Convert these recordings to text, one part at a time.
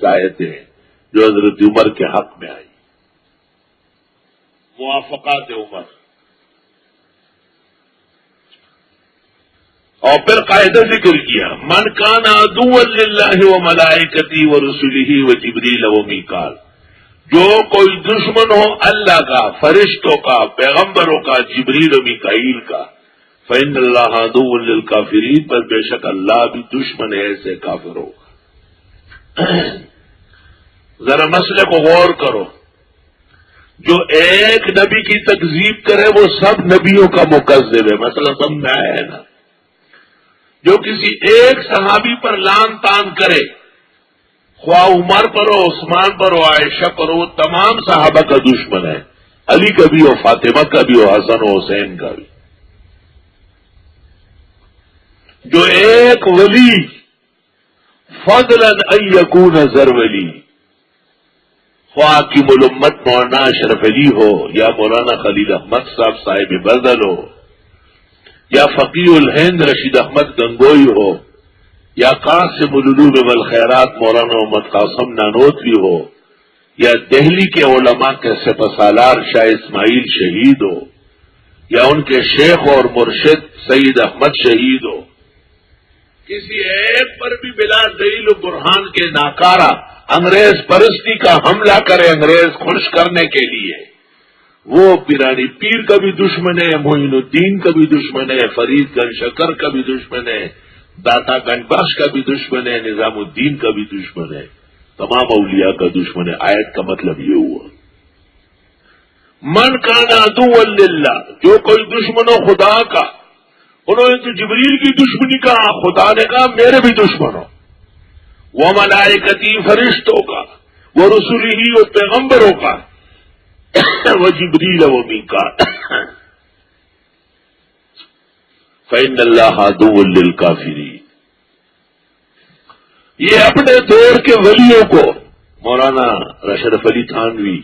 آیتیں ہیں جو حضرت عمر کے حق میں آئی. موافقات عمر. اور پھر قاعدہ ذکر کیا من کان عدوا للہ وملائکتہ ورسلہ وجبریل ومیکال. جو کوئی دشمن ہو اللہ کا، فرشتوں کا، پیغمبروں کا، جبریل و میکائیل کا، فإن اللہ عدو للکافرین، پر بے شک اللہ بھی دشمن ہے ایسے کافروں کا. ذرا مسئلے کو غور کرو. جو ایک نبی کی تکذیب کرے وہ سب نبیوں کا مکذب ہے. مسئلہ سمجھ میں آیا ہے نا؟ جو کسی ایک صحابی پر لان تان کرے، خواہ عمر پر ہو، عثمان پر ہو، عائشہ پر ہو، وہ تمام صحابہ کا دشمن ہے. علی کا بھی ہو، فاطمہ کا بھی ہو، حسن و حسین کا بھی. جو ایک ولی فضلا ان یکون زر ولی، خواہ کی ملمت مولانا اشرف علی ہو، یا مولانا خلیل احمد صاحب صاحب بدل ہو، یا فقیہ الہند رشید احمد گنگوئی ہو، یا قاسم العلوم والخیرات مولانا محمد قاسم نانوتوی ہو، یا دہلی کے علماء کے سپاسالار شاہ اسماعیل شہید ہو، یا ان کے شیخ اور مرشد سید احمد شہید ہو، کسی ایک پر بھی بلا دلیل و برہان کے ناکارہ انگریز پرستی کا حملہ کرے انگریز خوش کرنے کے لیے، وہ پیرانی پیر کا بھی دشمن ہے، معین الدین کا بھی دشمن ہے، فرید گنج شکر کا بھی دشمن ہے، داتا گنج بخش کا بھی دشمن ہے، نظام الدین کا بھی دشمن ہے، تمام اولیاء کا دشمن ہے. آیت کا مطلب یہ ہوا من کان عدوا للہ، جو کوئی دشمن ہو خدا کا. انہوں نے تو جبریل کی دشمنی کہا، خدا نے کہا میرے بھی دشمن ہو. وہ ملائکتی، فرشتوں کا، وہ رسولہ، وہ پیغمبروں کا، وہ جبریل و میکال. فإن اللہ عدو للکافرین. یہ اپنے دور کے ولیوں کو مولانا اشرف علی تھانوی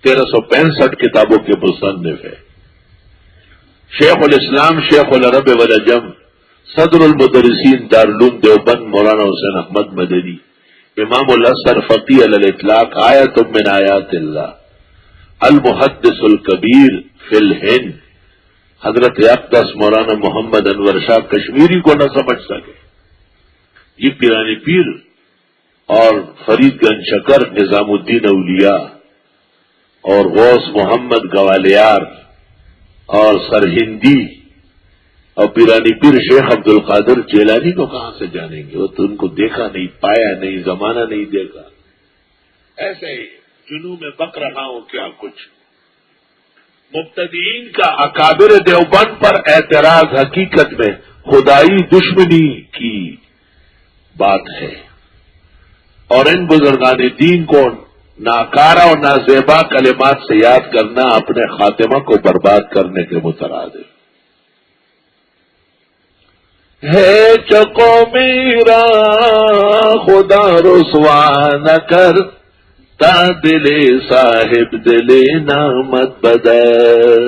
1365 کتابوں کے مصنف ہے. شیخ الاسلام شیخ العرب والعجم صدر المدرسین دارالعلوم دیوبند مولانا حسین احمد مدنی امام الازہر فقیہ علی الاطلاق آیت من آیات اللہ المحدث الکبیر فی الہند حضرت اقدس مولانا محمد انور شاہ کشمیری کو نہ سمجھ سکے. یہ پیرانی پیر اور فرید گنج شکر نظام الدین اولیاء اور غوث محمد گوالیار اور سرہندی اور پیرانی پیر شیخ عبد القادر جیلانی کو کہاں سے جانیں گے؟ وہ تو ان کو دیکھا نہیں، پایا نہیں، زمانہ نہیں دیکھا. ایسے ہی جنوں میں بک رہا ہوں کیا کچھ. مبتدئین کا اکابر دیوبند پر اعتراض حقیقت میں خدائی دشمنی کی بات ہے، اور ان بزرگان دین کو ناکارہ اور نازیبا کلمات سے یاد کرنا اپنے خاتمہ کو برباد کرنے کے مترادف ہے. چکو میرا خدا رسوا نہ کر، تا دلے صاحب دلے نامت بدر.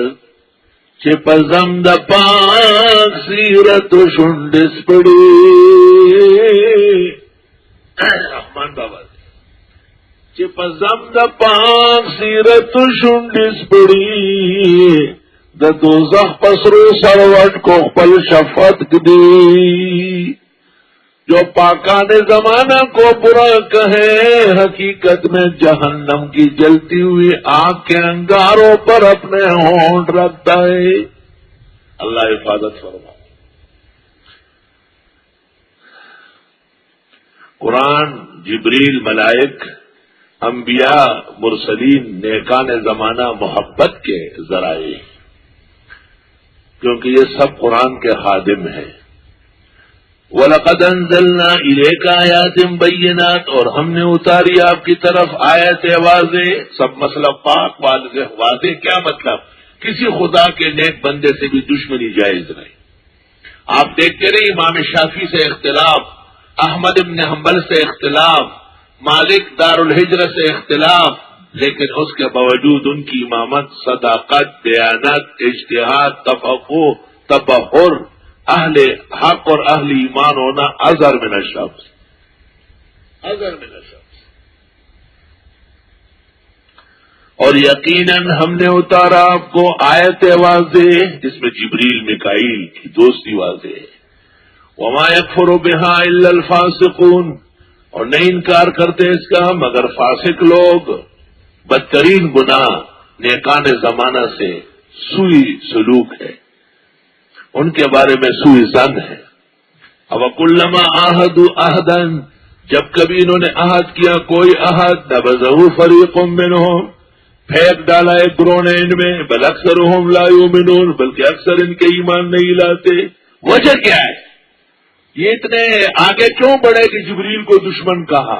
چپزم د پاک سیرت شنڈس پڑی. رحمان بابا چپزم د پاک سیرت شنڈس پڑی، د دوزخ پسرو سروٹ کو خپل شفت دی. جو پاکان زمانہ کو برا کہے، حقیقت میں جہنم کی جلتی ہوئی آگ کے انگاروں پر اپنے ہونٹ رکھتا ہے. اللہ حفاظت فرما. قرآن، جبریل، ملائک، انبیاء، مرسلین، نیکان زمانہ محبت کے ذرائع، کیونکہ یہ سب قرآن کے خادم ہیں. وَلَقَدْ أَنزَلْنَا إِلَيْكَ آيَاتٍ بَيِّنَاتٍ، اور ہم نے اتاری آپ کی طرف آیت واضح. سب مسئلہ پاک واضح کیا مطلب؟ کسی خدا کے نیک بندے سے بھی دشمنی جائز نہیں. آپ دیکھتے رہے امام شافعی سے اختلاف، احمد بن حنبل سے اختلاف، مالک دارالحجرہ سے اختلاف، لیکن اس کے باوجود ان کی امامت صداقت، دیانت، اجتہاد، تفقہ، تبحر، اہل حق اور اہل ایمان ہونا ازہر من الشمس. ازہر من الشمس. اور یقیناً ہم نے اتارا آپ کو آیت واضح جس میں جبریل میکائیل کی دوستی واضح ہے. وما یکفر بها الا الفاسقون، اور نہیں انکار کرتے اس کا مگر فاسق لوگ. بدترین گناہ نیکان زمانہ سے سوئی سلوک ہے، ان کے بارے میں سوئی ظن ہے. اب کلما عاہدوا عہدا، جب کبھی انہوں نے عہد کیا کوئی عہد، نبذہ فریق منہم، پھینک ڈالا ایک گروہ نے ان میں، بل اکثرہم لا یؤمنون، بلکہ اکثر ان کے ایمان نہیں لاتے. وجہ کیا ہے؟ یہ اتنے آگے کیوں بڑھے کہ جبریل کو دشمن کہا؟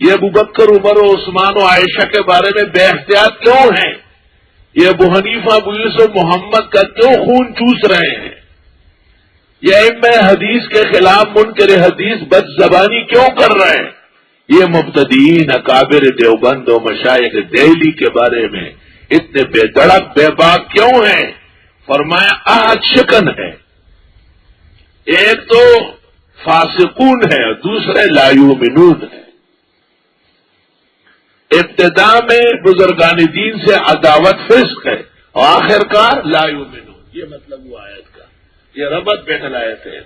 یہ ابو بکر، عمر و عثمان و عائشہ کے بارے میں بے احتیاط کیوں ہیں؟ یہ ابو حنیفہ، ابو یوسف، محمد کا کیوں خون چوس رہے ہیں؟ یہ ائمہ حدیث کے خلاف منکر حدیث بد زبانی کیوں کر رہے ہیں؟ یہ مبتدئین اکابر دیوبند و مشائخ دہلی کے بارے میں اتنے بے دڑک بے باک کیوں ہیں؟ فرمایا عہد شکن ہے. ایک تو فاسقون ہے اور دوسرے لا یؤمنون ہے. ابتدا میں بزرگان دین سے عداوت فسق ہے اور آخرکار لا یؤمنون. یہ مطلب وہ آیت کا، یہ ربط بین آیت ہے.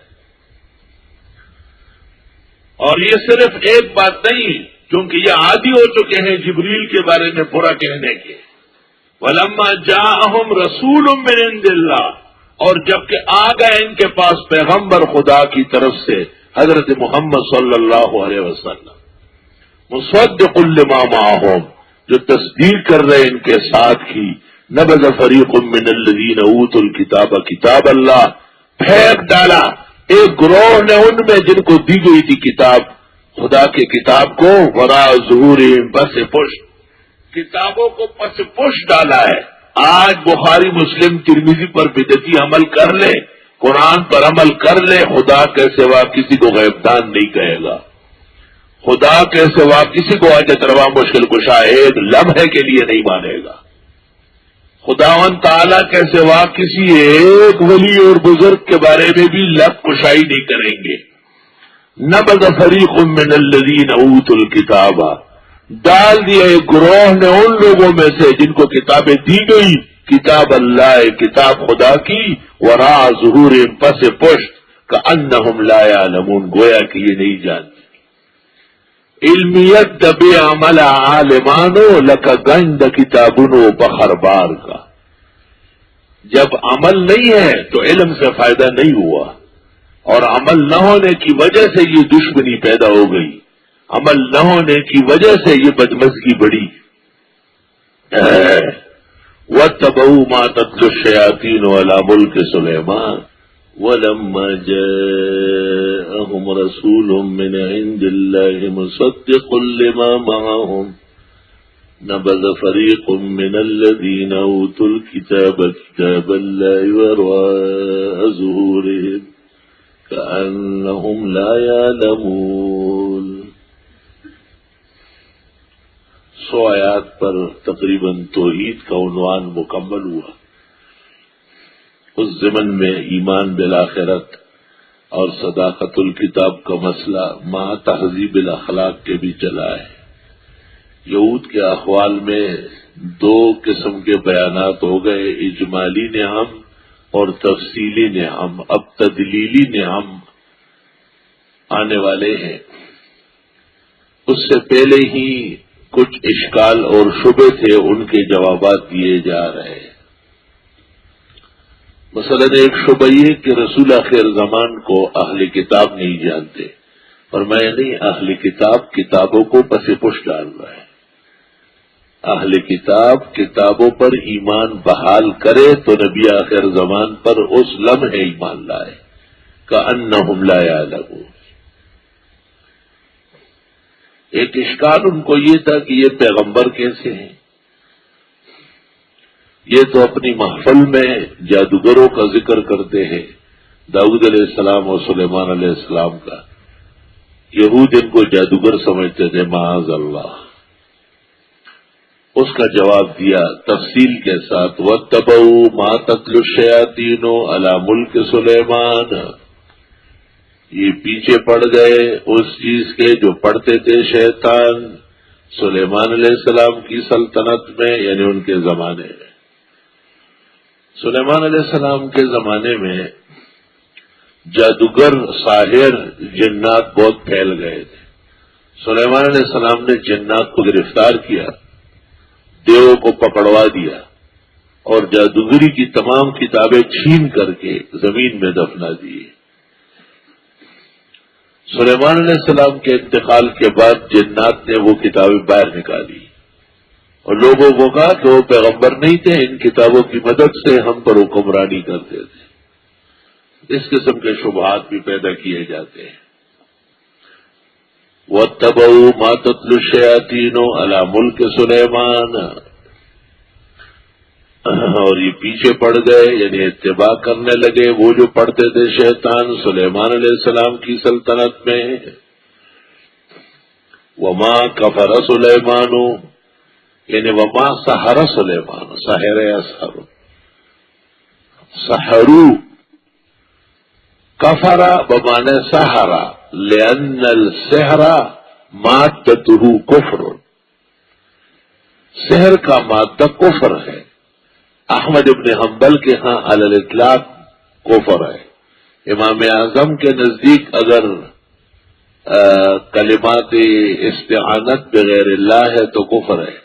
اور یہ صرف ایک بات نہیں، کیونکہ یہ عادی ہو چکے ہیں جبریل کے بارے میں برا کہنے کے. وَلَمَّا جَاءَهُمْ رَسُولٌ مِّنْ عِندِ اللَّهِ، اور جبکہ آ گئے ان کے پاس پیغمبر خدا کی طرف سے حضرت محمد صلی اللہ علیہ وسلم، مصدق لما معهم، جو تصدیق کر رہے ان کے ساتھ کی. نبذ فریق من الذین اوتوا الکتاب کتاب اللہ، پھینک ڈالا ایک گروہ نے ان میں جن کو دی گئی تھی کتاب خدا کی کتاب کو، وراء ظہورہم، پس پشت، کتابوں کو پس پشت ڈالا ہے. آج بخاری مسلم ترمذی پر بدعتی عمل کر لے، قرآن پر عمل کر لے، خدا کے سوا کسی کو غیب دان نہیں کہے گا. خدا کے سوا کسی کو حاجت روا مشکل کشا ایک لمحے کے لیے نہیں مانے گا. خداوند تعالیٰ کے سوا کسی ایک ولی اور بزرگ کے بارے میں بھی لب کشائی نہیں کریں گے. نبذ فریق من الذین اوتوا الکتاب، ڈال دیا ایک گروہ نے ان لوگوں میں سے جن کو کتابیں دی گئی، کتاب اللہ، کتاب خدا کی، وراء ظہورہم، پس پشت، کأنہم لا یعلمون، گویا کہ یہ نہیں جانتے. علمیت دبے عمل عالمانو لکا گنج کتابنو بخر بار کا. جب عمل نہیں ہے تو علم سے فائدہ نہیں ہوا، اور عمل نہ ہونے کی وجہ سے یہ دشمنی پیدا ہو گئی، عمل نہ ہونے کی وجہ سے یہ بدمزگی بڑی. وَاتَّبَعُوا مَا تَتْلُو الشَّيَاطِينُ عَلَى مُلْكِ سُلَيْمَانَ وَلَمَّا جَاءَهُمْ رَسُولٌ مِّنْ عِندِ اللَّهِ مُصَدِّقٌ لِّمَا مَعَهُمْ نَبَذَ فَرِيقٌ مِّنَ الَّذِينَ أُوتُوا الْكِتَابَ كِتَابَ اللَّهِ وَرَاءَ ظُهُورِهِمْ كَأَنَّهُمْ لَا يَعْلَمُونَ. 100 آیات پر تقریباً توحید کا عنوان مکمل ہوا. اس ضمن میں ایمان بالآخرت اور صداقت الکتاب کا مسئلہ مع تہذیب الاخلاق کے بھی چلا ہے. یہود کے احوال میں 2 قسم کے بیانات ہو گئے، اجمالی نعم اور تفصیلی نعم. اب تدلیلی نعم آنے والے ہیں. اس سے پہلے ہی کچھ اشکال اور شبے تھے، ان کے جوابات دیے جا رہے ہیں. مثلا ایک شبہ یہ کہ رسول آخر زمان کو اہل کتاب نہیں جانتے، اور میں نہیں، اہل کتاب کتابوں کو پس پش ڈال رہا ہے. اہل کتاب کتابوں پر ایمان بحال کرے تو نبی آخر زمان پر اس لمحے ایمان لائے. کأنہم لا یعلمون. ایک اشکال ان کو یہ تھا کہ یہ پیغمبر کیسے ہیں؟ یہ تو اپنی محفل میں جادوگروں کا ذکر کرتے ہیں، داؤد علیہ السلام اور سلیمان علیہ السلام کا. یہود ان کو جادوگر سمجھتے تھے، معاذ اللہ. اس کا جواب دیا تفصیل کے ساتھ، وَاتَّبَعُوا مَا تَتْلُو الشَّيَاطِينُ عَلَى مُلْكِ سُلَيْمَانَ. یہ پیچھے پڑ گئے اس چیز کے جو پڑھتے تھے شیطان سلیمان علیہ السلام کی سلطنت میں، یعنی ان کے زمانے میں، سلیمان علیہ السلام کے زمانے میں جادوگر، ساحر، جنات بہت پھیل گئے تھے۔ سلیمان علیہ السلام نے جنات کو گرفتار کیا، دیو کو پکڑوا دیا اور جادوگری کی تمام کتابیں چھین کر کے زمین میں دفنا دی۔ سلیمان علیہ السلام کے انتقال کے بعد جنات نے وہ کتابیں باہر نکالی اور لوگوں کو کہا کہ وہ پیغمبر نہیں تھے، ان کتابوں کی مدد سے ہم پر حکمرانی کرتے تھے۔ اس قسم کے شبہات بھی پیدا کیے جاتے ہیں۔ وَاتَّبَعُوا مَا تَتْلُو الشَّيَاطِينُ عَلَى مُلْكِ سُلَيْمَانَ، اور یہ پیچھے پڑ گئے، یعنی اتباع کرنے لگے وہ جو پڑھتے تھے شیطان سلیمان علیہ السلام کی سلطنت میں۔ وما کفر سلیمان، یعنی وما سحر سلیمان، سحر اسحر، سحرو کفر بمعنی سحر، لأن السحر مادته کفر، سحر کا مادہ کفر ہے۔ احمد ابن حنبل کے ہاں علی الاطلاق کفر ہے۔ امام اعظم کے نزدیک اگر کلمات استعانت بغیر اللہ ہے تو کفر ہے،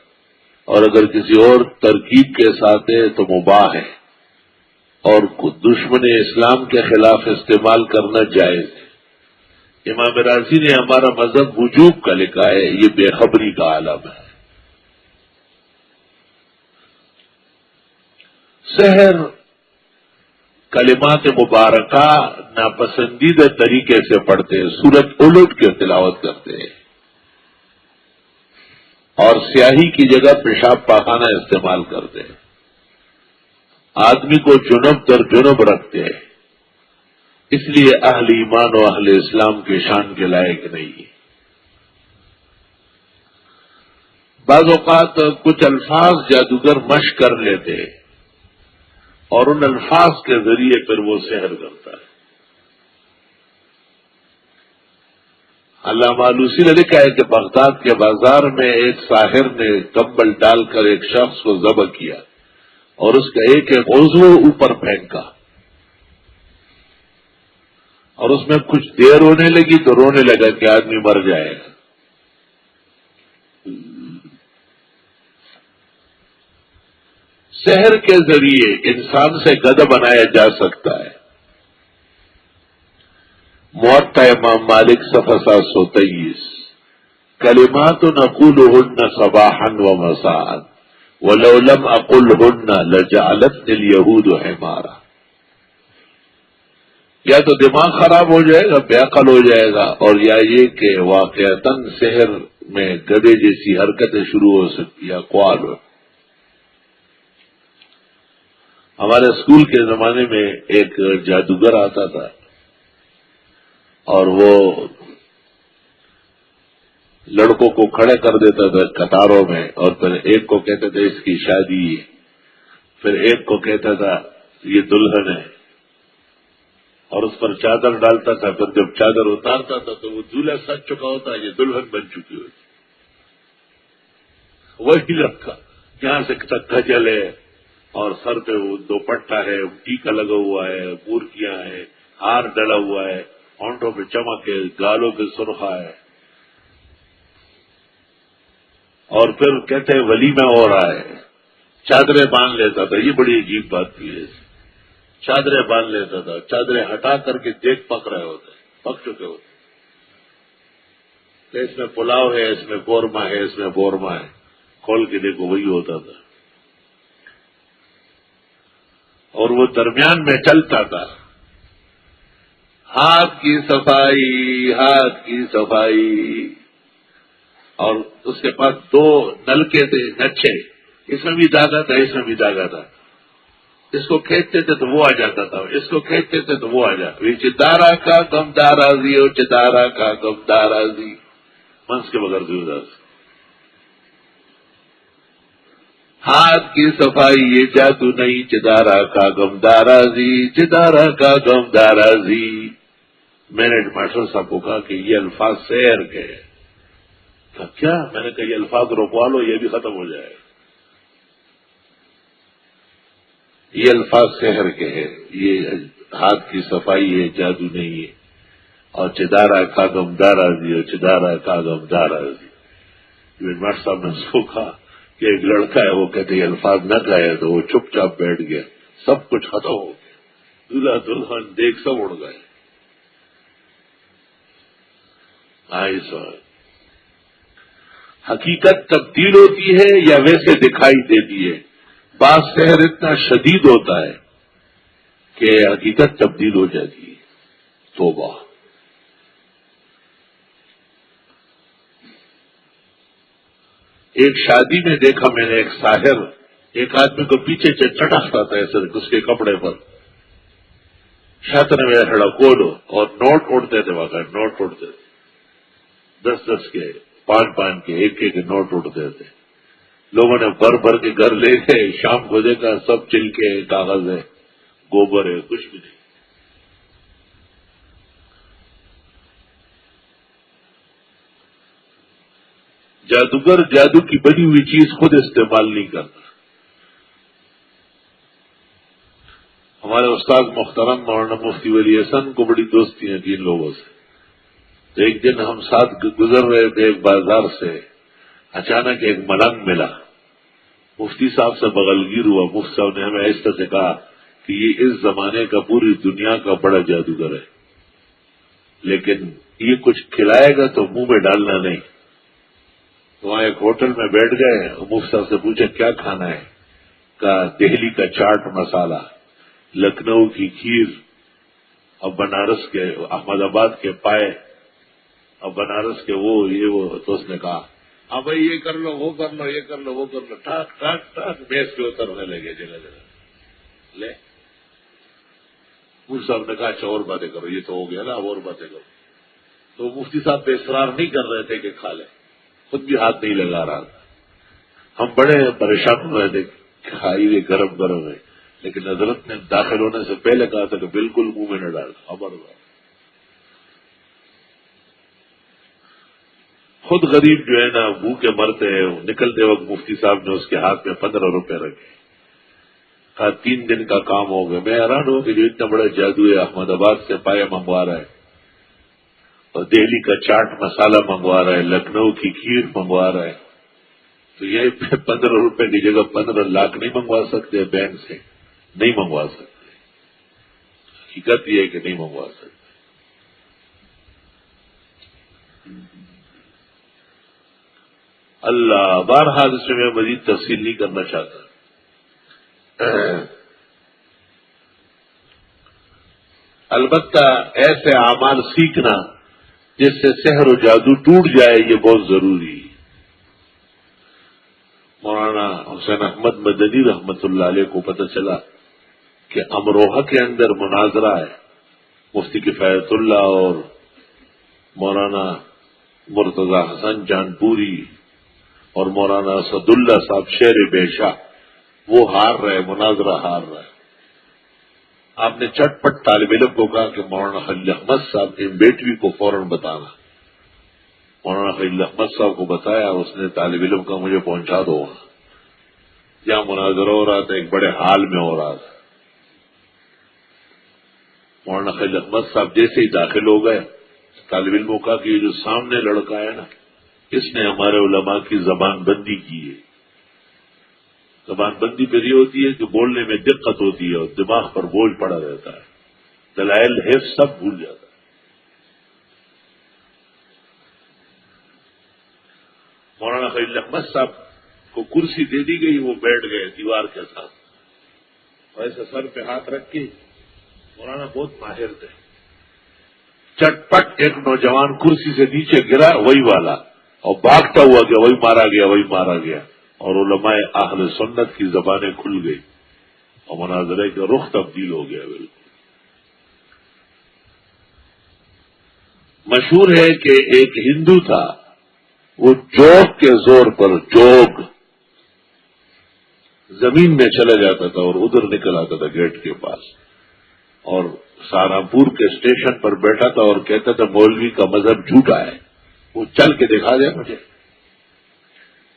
اور اگر کسی اور ترکیب کے ساتھ ہے تو مباح ہے، اور دشمن اسلام کے خلاف استعمال کرنا جائز ہے۔ امام راضی نے ہمارا مذہب وجوب کا لکھا ہے، یہ بے خبری کا عالم ہے۔ سحر کلمات مبارکہ ناپسندیدہ طریقے سے پڑھتے ہیں، سورت الٹ کے تلاوت کرتے ہیں، اور سیاہی کی جگہ پیشاب پاخانہ استعمال کرتے ہیں، آدمی کو جنب در جنب رکھتے ہیں، اس لیے اہل ایمان و اہل اسلام کے شان کے لائق نہیں ہے۔ بعض اوقات کچھ الفاظ جادوگر مشق کر لیتے ہیں اور ان الفاظ کے ذریعے پھر وہ سحر کرتا ہے۔ علامہ آلوسی نے لکھا ہے کہ بغداد کے بازار میں ایک ساحر نے کمبل ڈال کر ایک شخص کو ذبح کیا اور اس کا ایک ایک عضو اوپر پھینکا، اور اس میں کچھ دیر ہونے لگی تو رونے لگا کہ آدمی مر جائے گا۔ سحر کے ذریعے انسان سے گدھا بنایا جا سکتا ہے۔ موطا امام مالک صفحہ 723، کلمات نقولهن صباحا ومساء ولو لم اقلهن لجعلتني اليهود حمارا۔ یا تو دماغ خراب ہو جائے گا، بے عقل ہو جائے گا، اور یا یہ کہ واقعتاً سحر میں گدھے جیسی حرکتیں شروع ہو سکتی ہیں، اقوال ہو۔ ہمارے اسکول کے زمانے میں ایک جادوگر آتا تھا اور وہ لڑکوں کو کھڑے کر دیتا تھا قطاروں میں، اور پھر ایک کو کہتا تھا اس کی شادی ہے، پھر ایک کو کہتا تھا یہ دلہن ہے، اور اس پر چادر ڈالتا تھا، پھر جب چادر اتارتا تھا تو وہ دولہا سج چکا ہوتا، یہ دلہن بن چکی ہوتی۔ وہی لڑکا جہاں سے تک جلے اور سر پہ وہ دوپٹہ ہے، ٹیکا لگا ہوا ہے، مورکیاں ہیں، ہار ڈلا ہوا ہے، ہونٹوں پہ چمک ہے، گالوں پہ سرخا ہے، اور پھر کہتے ہیں ولیمہ ہو رہا ہے، چادریں باندھ لیتا تھا۔ یہ بڑی عجیب بات تھی، چادریں باندھ لیتا تھا، چادریں ہٹا کر کے دیکھ پک رہے ہوتے، پک چکے ہوتے کہ اس میں پلاؤ ہے، اس میں قورمہ ہے، اس میں بورما ہے، کھول کے دیکھو وہی ہوتا تھا، اور وہ درمیان میں چلتا تھا، ہاتھ کی صفائی، ہاتھ کی صفائی، اور اس کے پاس دو نلکے تھے نچے، اس میں بھی داغا تھا، اس میں بھی داغا تھا، اس کو کھینچتے تھے تو وہ آ جاتا تھا، اس کو کھینچتے تھے تو وہ آ جاتا، چدارا کا کم دارازی اور چدارا کا کم دارازی، منس کے بغیر زیادہ۔ ہاتھ کی صفائی یہ جادو نہیں، چدارا کا غم دارازی، چدارا کا غم دارازی۔ میں نے ماسٹر صاحب کو کہا کہ یہ الفاظ سحر کے ہیں، کیا؟ میں نے کہا یہ الفاظ روکوا لو، یہ بھی ختم ہو جائے گا. یہ الفاظ سحر کے ہیں، یہ ہاتھ کی صفائی ہے، جادو نہیں ہے. اور چدارا کاغم دارا دی اور چدارا کاغم دارا دی. مٹ صاحب نے اس کو کہا کہ ایک لڑکا ہے، وہ کہتے یہ الفاظ نہ کہے تو وہ چپ چاپ بیٹھ گیا. سب کچھ ختم ہو گیا، دلہا دلہن دیکھ سب اڑ گئے. حقیقت تبدیل ہوتی ہے یا ویسے دکھائی دیتی ہے؟ بعض سحر اتنا شدید ہوتا ہے کہ حقیقت تبدیل ہو جاتی ہے. توبہ. ایک شادی میں دیکھا میں نے ایک ساحر ایک آدمی کو پیچھے چٹکتا تھا ایسے اس کے کپڑے پر. شاطر میں کھڑا کولو اور نوٹ اڑتے تھے، وہاں نوٹ اڑتے تھے، 10 کے 5 کے ایک نوٹ اڑتے تھے. لوگوں نے بھر بھر کے گھر لے گئے. شام کو دیکھا سب چل کے کاغذ ہے، گوبر ہے، کچھ بھی نہیں. جادوگر جادو کی بنی ہوئی چیز خود استعمال نہیں کرتا. ہمارے استاد محترم مولانا مفتی ولی حسن کو بڑی دوستی ہیں ان لوگوں سے. تو ایک دن ہم ساتھ گزر رہے تھے ایک بازار سے، اچانک ایک ملنگ ملا. مفتی صاحب سے بغلگیر ہوا. مفتی صاحب نے ہمیں ایسا سے کہا کہ یہ اس زمانے کا پوری دنیا کا بڑا جادوگر ہے، لیکن یہ کچھ کھلائے گا تو منہ میں ڈالنا نہیں. تو وہاں ایک ہوٹل میں بیٹھ گئے. مفتی صاحب سے پوچھا کیا کھانا ہے؟ کہا دہلی کا چاٹ مسالہ، لکھنؤ کی کھیر، اور بنارس کے احمد آباد کے پائے، اور بنارس کے وہ یہ وہ. تو اس نے کہا ہاں بھائی یہ کر لو، وہ کر لو، یہ کر لو، وہ کر لو. ٹھاک ٹھاک ٹھاک میز پہ اترنے لگے جگہ جگہ. لے مفتی صاحب نے کہا اچھا اور باتیں کرو، یہ تو ہو گیا نا، اب اور باتیں کرو. تو مفتی صاحب پہ اصرار نہیں کر رہے تھے کہ کھا لیں، خود بھی ہاتھ نہیں لگا رہا تھا. ہم بڑے پریشان ہو رہے تھے، کھائی ہوئے گرم گرم ہے، لیکن حضرت نے داخل ہونے سے پہلے کہا تھا کہ بالکل منہ میں نہ ڈال. خبردار. خود غریب جو ہے نا بھوکے مرتے ہیں. نکلتے وقت مفتی صاحب نے اس کے ہاتھ میں 15 روپے رکھے. کہا 3 دن کا کام ہو گیا. میں حیران ہوں کہ جو اتنا بڑا جادو ہے، احمد آباد سے پائے منگوا رہا ہے، اور دہلی کا چاٹ مسالہ منگوا رہا ہے، لکھنؤ کی کھیر منگوا رہا ہے. تو یہ 15 روپے کی جگہ 15 لاکھ نہیں منگوا سکتے بینک سے؟ نہیں منگوا سکتے. حقیقت یہ ہے کہ نہیں منگوا سکتے. اللہ بہرحال اس میں مزید تفصیل نہیں کرنا چاہتا. البتہ ایسے اعمال سیکھنا جس سے سحر و جادو ٹوٹ جائے یہ بہت ضروری ہے. مولانا حسین احمد مدنی رحمت اللہ علیہ کو پتہ چلا کہ امروہہ کے اندر مناظرہ ہے. مفتی کفایت اللہ اور مولانا مرتضی حسن جانپوری اور مولانا اسد اللہ صاحب شیر بیشا، وہ ہار رہے، مناظرہ ہار رہے. آپ نے چٹ پٹ طالب علم کو کہا کہ مولانا خلیل احمد صاحب کے بیٹوی کو فوراً بتانا. مولانا خلیل احمد صاحب کو بتایا. اس نے طالب علم کا مجھے پہنچا دو وہاں جہاں مناظرہ ہو رہا تھا، ایک بڑے حال میں ہو رہا تھا. مولانا خلیل احمد صاحب جیسے ہی داخل ہو گئے، طالب علموں کا کہ یہ جو سامنے لڑکا ہے نا، اس نے ہمارے علماء کی زبان بندی کی ہے. زبان بندی پھر یہ ہوتی ہے کہ بولنے میں دقت ہوتی ہے اور دماغ پر بوجھ پڑا رہتا ہے، دلائل حفظ سب بھول جاتا ہے. مولانا خلیل احمد صاحب کو کرسی دے دی گئی، وہ بیٹھ گئے دیوار کے ساتھ، ایسے سر پہ ہاتھ رکھ کے. مولانا بہت ماہر تھے. چٹ پٹ ایک نوجوان کرسی سے نیچے گرا، وہی والا، اور بھاگتا ہوا گیا، وہی مارا گیا، وہی مارا گیا. اور علماء اہل سنت کی زبانیں کھل گئی اور مناظرے کا رخ تبدیل ہو گیا. بالکل مشہور ہے کہ ایک ہندو تھا، وہ جوگ کے زور پر جوگ زمین میں چلا جاتا تھا اور ادھر نکل آتا تھا گیٹ کے پاس، اور سہارنپور کے اسٹیشن پر بیٹھا تھا اور کہتا تھا مولوی کا مذہب جھوٹا ہے، وہ چل کے دکھا دے مجھے.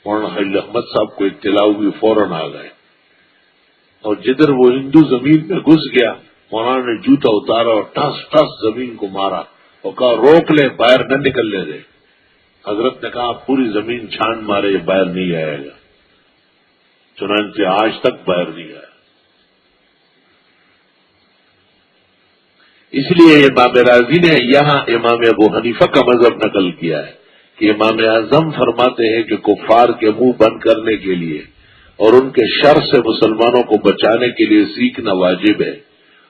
مولانا خلیل احمد صاحب کو اطلاع ہوئی، فوراً آ گئے، اور جدھر وہ ہندو زمین میں گھس گیا، مولانا نے جوتا اتارا اور ٹس ٹس زمین کو مارا اور کہا روک لے، باہر نہ نکلنے دے۔ حضرت نے کہا پوری زمین چھان مارے، باہر نہیں آئے گا۔ چنانچہ آج تک باہر نہیں آیا۔ اس لیے امام راضی نے یہاں امام ابو حنیفہ کا مذہب نقل کیا ہے کہ امام اعظم فرماتے ہیں کہ کفار کے منہ بند کرنے کے لیے اور ان کے شر سے مسلمانوں کو بچانے کے لیے سیکھنا واجب ہے۔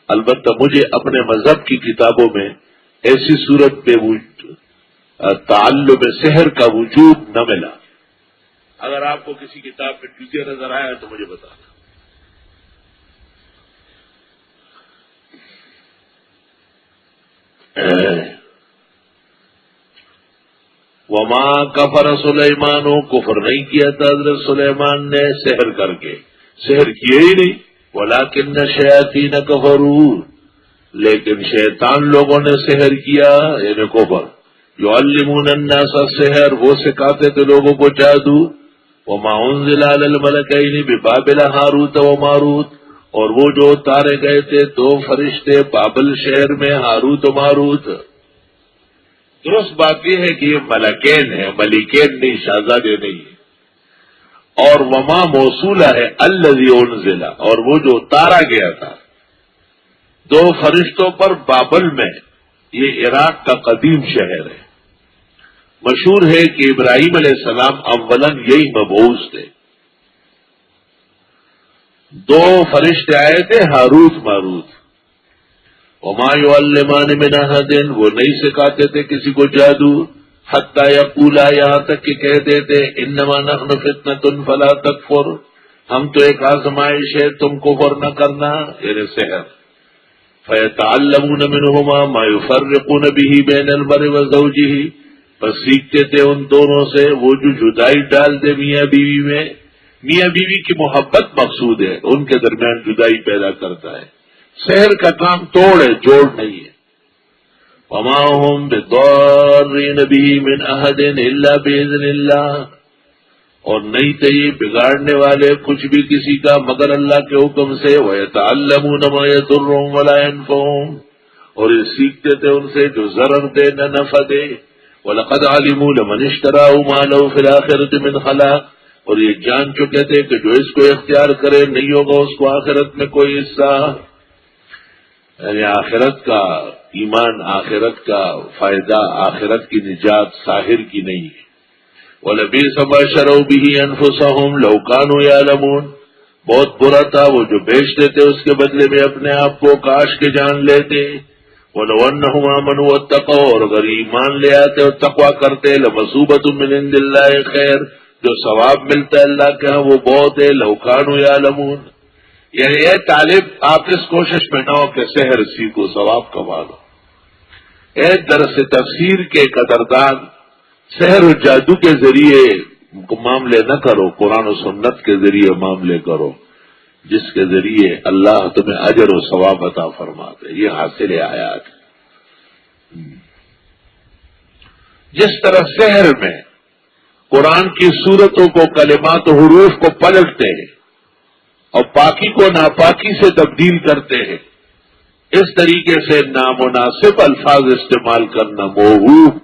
البتہ مجھے اپنے مذہب کی کتابوں میں ایسی صورت پہ تعلم سحر کا وجود نہ ملا۔ اگر آپ کو کسی کتاب میں ٹھیک نظر آیا تو مجھے بتانا۔ وما کفر سلیمان، کفر نہیں کیا تھا حضرت سلیمان نے سحر کر کے، سحر کیے ہی نہیں، ولکن الشیاطین کفروا، لیکن شیطان لوگوں نے سحر کیا، یعنی کفر۔ یعلمون الناس السحر، وہ سکھاتے تھے لوگوں کو جادو۔ وما انزل علی الملکین ببابل ہاروت و ماروت، اور وہ جو اتارے گئے تھے دو فرشتے بابل شہر میں، ہاروت و ماروت۔ درست بات یہ ہے کہ یہ ملکین ہیں، ملکین نہیں، شہزادے نہیں ہیں۔ اور وما موصولہ ہے الذی انزل، اور وہ جو اتارا گیا تھا دو فرشتوں پر بابل میں، یہ عراق کا قدیم شہر ہے۔ مشہور ہے کہ ابراہیم علیہ السلام اولاً یہی مبعوث تھے۔ دو فرشتے آئے تھے ہاروت ماروت۔ وما یعلمان من احد، وہ نہیں سکھاتے تھے کسی کو جادو، حتی یقولا، یہاں تک کہ کہتے تھے انما نحن فتنۃ فلا تکفر، ہم تو ایک آزمائش ہے، تم کفر نہ کرنا، یعنی سحر۔ فیتعلمون منہما ما یفرقون به بین المرء وزوجہ، بس سیکھتے تھے ان دونوں سے وہ جو جدائی ڈال دے میاں بیوی میں۔ میاں بیوی کی محبت مقصود ہے، ان کے درمیان جدائی پیدا کرتا ہے۔ سحر کا کام توڑ ہے، جوڑ نہیں ہے۔ وما هم بضارین به من احد الا باذن اللہ، اور نہیں تھے یہ بگاڑنے والے کچھ بھی کسی کا مگر اللہ کے حکم سے۔ وَيَتَعَلَّمُونَ مَا يَضُرُّهُمْ وَلَا يَنفَعُهُمْ، اور یہ سیکھتے تھے ان سے جو ضرر دے نہ نفع دے۔ وَلَقَدْ عَلِمُوا لَمَنِ اشْتَرَاهُ مَا لَهُ فِي الْآخِرَةِ مِنْ خَلَاقٍ، اور یہ جان چکے تھے کہ جو اس کو اختیار کرے نہیں ہوگا اس کو آخرت میں کوئی حصہ، یعنی آخرت کا ایمان، آخرت کا فائدہ، آخرت کی نجات ساحر کی نہیں ہے۔ وَلَبِئْسَ مَا شَرَوْا بِهِ أَنفُسَهُمْ لَوْ كَانُوا يَعْلَمُونَ، بہت برا تھا وہ جو بیچتے تھے اس کے بدلے میں اپنے آپ کو، کاش کے جان لیتے۔ وَلَوْ أَنَّهُمْ آمَنُوا وَاتَّقَوْا، اور اگر ایمان لے آتے اور تقویٰ کرتے، لَمَثُوبَةٌ مِّنْ عِندِ اللَّهِ خَيْرٌ، جو ثواب ملتا ہے اللہ کے ہاں وہ بہت ہے۔ لَوْ كَانُوا يَعْلَمُونَ، یعنی اے طالب آپ اس کوشش میں نہ ہو کہ سحر سیکھو ثواب کما لو۔ اے درس تفسیر کے قدردان، سحر و جادو کے ذریعے معاملے نہ کرو، قرآن و سنت کے ذریعے معاملے کرو، جس کے ذریعے اللہ تمہیں اجر و ثواب عطا فرماتے۔ یہ حاصل آیات۔ جس طرح سحر میں قرآن کی صورتوں کو، کلمات و حروف کو پلٹتے ہیں اور پاکی کو ناپاکی سے تبدیل کرتے ہیں، اس طریقے سے نامناسب الفاظ استعمال کرنا، موہوب